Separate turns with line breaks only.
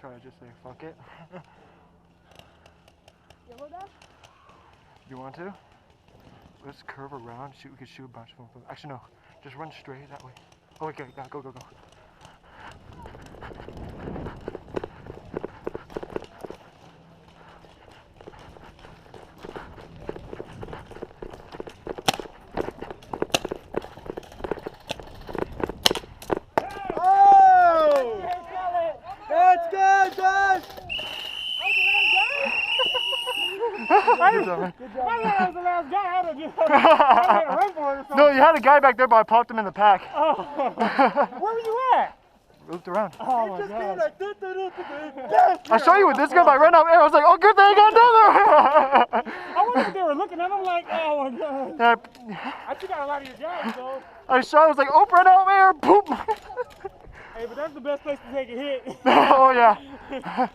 try to just say fuck it.
Yellow dash?
You want to? Let's curve around. Shoot. We could shoot a bunch of them. Actually, no. Just run straight that way. Oh, okay. Yeah, go, go, go. Good job, man.
Good job. I thought I was the last guy. I had to run for it or something.
No, you had a guy back there, but I popped him in the pack.
Oh. Where were you at?
Looked around.
Oh my God.
I saw you with this gun, but I ran out there. I was like, oh, good thing I got another.
I wonder if they were looking at him like, oh my God. I took out a lot of your guys, though.
I saw, I was like, oh, run out there. Boop.
Hey, but that's the best place to take a hit.
Oh, yeah.